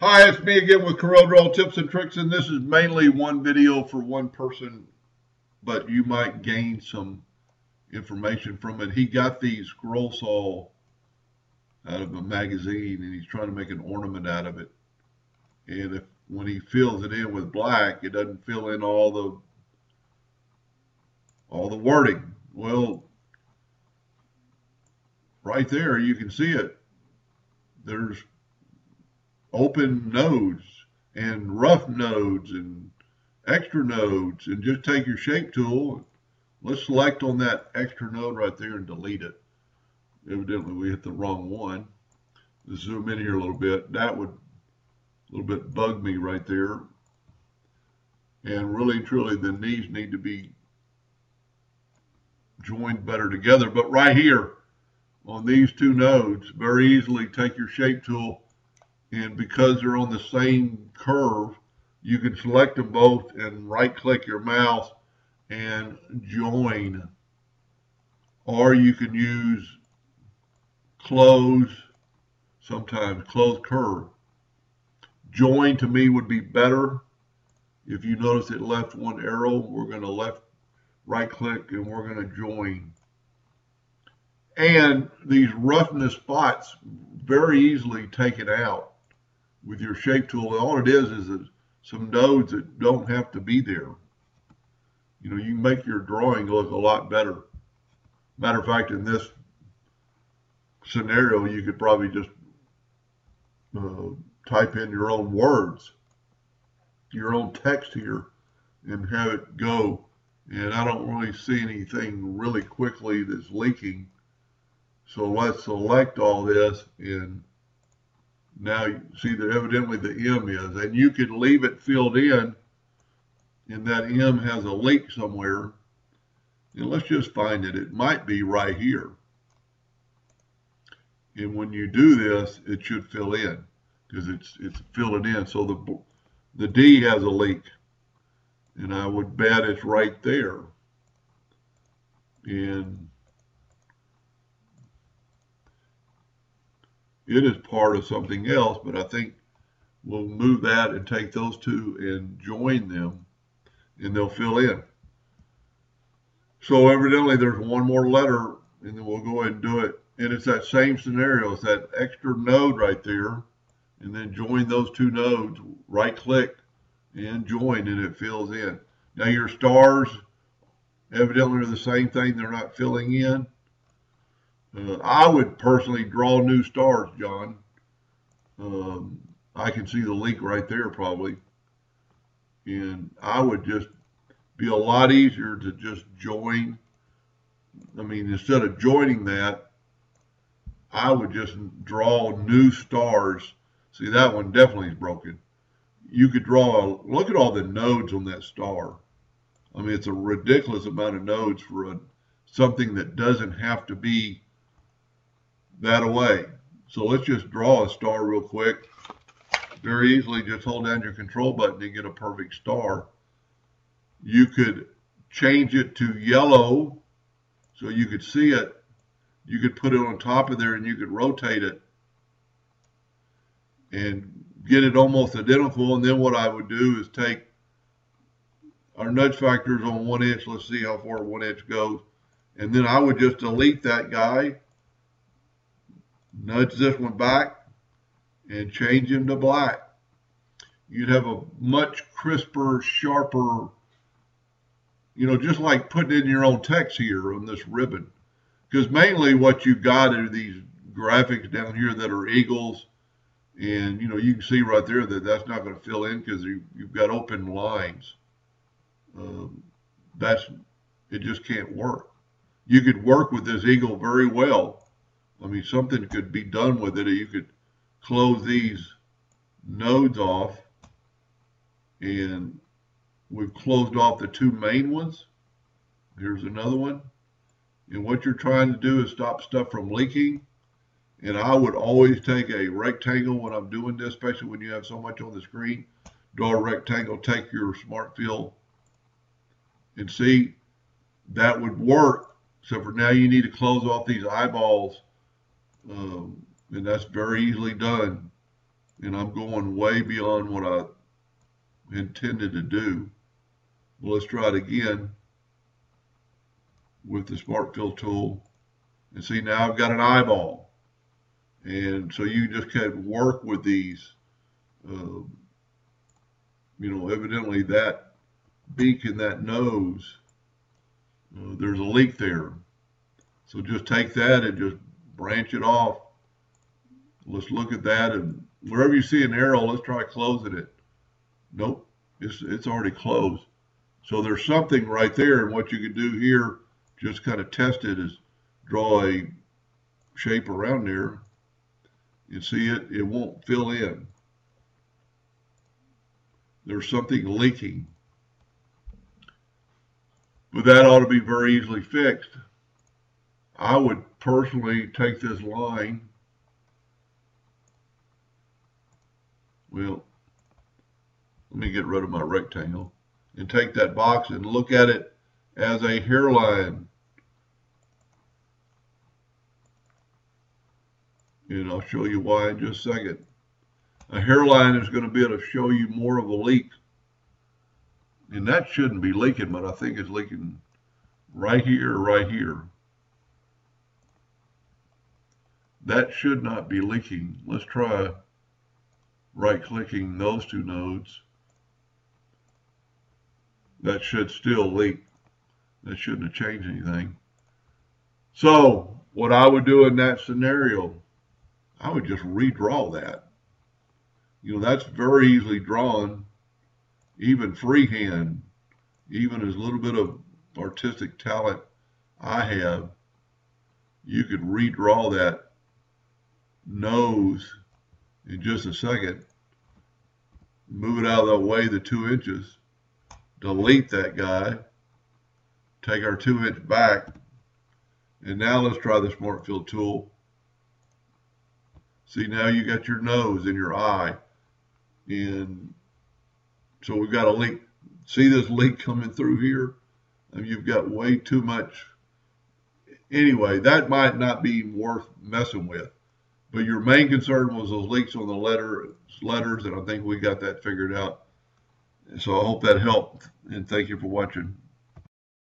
Hi, it's me again with Corel Draw Tips and Tricks, and this is mainly one video for one person, but you might gain some information from it. He got the scroll saw out of a magazine, and he's trying to make an ornament out of it. And when he fills it in with black, it doesn't fill in all the wording. Well, right there you can see it. There's open nodes and rough nodes and extra nodes, and just take your shape tool. Let's select on that extra node right there and delete it. Evidently we hit the wrong one. Let's zoom in here a little bit. That would a little bit bug me right there. And really and truly these need to be joined better together. But right here on these two nodes, very easily take your shape tool, and because they're on the same curve, you can select them both and right click your mouse and join. Or you can use close, sometimes close curve. Join to me would be better. If you notice it left one arrow, we're going to right click and we're going to join. And these roughness spots very easily taken out with your shape tool. All it is some nodes that don't have to be there. You know, you can make your drawing look a lot better. Matter of fact, in this scenario, you could probably just type in your own words, your own text here, and have it go. And I don't really see anything really quickly that's leaking. So let's select all this, and now you see that evidently the M is, and you could leave it filled in, and that M has a leak somewhere. And let's just find it. It might be right here. And when you do this, it should fill in because it's filling in. So the D has a leak, and I would bet it's right there. And it is part of something else, but I think we'll move that and take those two and join them, and they'll fill in. So evidently there's one more letter, and then we'll go ahead and do it. And it's that same scenario. It's that extra node right there, and then join those two nodes, right click and join, and it fills in. Now your stars evidently are the same thing. They're not filling in. I would personally draw new stars, John. I can see the leak right there probably. And I would just be a lot easier to just join. I mean, instead of joining that, I would just draw new stars. See, that one definitely is broken. You could look at all the nodes on that star. I mean, it's a ridiculous amount of nodes for something that doesn't have to be that away. So let's just draw a star real quick. Very easily, just hold down your control button and get a perfect star. You could change it to yellow so you could see it. You could put it on top of there and you could rotate it and get it almost identical. And then what I would do is take our nudge factors on 1 inch. Let's see how far 1 inch goes. And then I would just delete that guy, nudge this one back, and change him to black. You'd have a much crisper, sharper, you know, just like putting in your own text here on this ribbon. Because mainly what you got are these graphics down here that are eagles. And, you know, you can see right there that that's not going to fill in because you've got open lines. It just can't work. You could work with this eagle very well. I mean, something could be done with it. You could close these nodes off, and we've closed off the two main ones. Here's another one. And what you're trying to do is stop stuff from leaking. And I would always take a rectangle when I'm doing this, especially when you have so much on the screen. Draw a rectangle, take your smart fill, and see, that would work. So for now, you need to close off these eyeballs, and that's very easily done. and I'm going way beyond what I intended to do. Well, let's try it again with the Smart Fill tool. And see, now I've got an eyeball. And so you just can work with these. Uh, Evidently that beak and that nose, there's a leak there. So just take that and just branch it off. Let's look at that, and wherever you see an arrow, let's try closing it. Nope, it's already closed. So there's something right there, and what you can do here, just kind of test it, is draw a shape around there. You see it won't fill in. There's something leaking. But that ought to be very easily fixed. I would personally take this line. Well, let me get rid of my rectangle and take that box and look at it as a hairline. And I'll show you why in just a second. A hairline is going to be able to show you more of a leak. And that shouldn't be leaking, but I think it's leaking right here or right here. That should not be leaking. Let's try right-clicking those two nodes. That should still leak. That shouldn't have changed anything. So what I would do in that scenario, I would just redraw that. That's very easily drawn, even freehand, even as little bit of artistic talent I have, you could redraw that nose in just a second, move it out of the way the 2 inches, delete that guy, take our 2-inch back, and now let's try the Smart Fill tool. See, now you got your nose and your eye, and so we've got a leak. See this leak coming through here? And you've got way too much. Anyway, that might not be worth messing with. But your main concern was those leaks on the letters, and I think we got that figured out. So I hope that helped, and thank you for watching.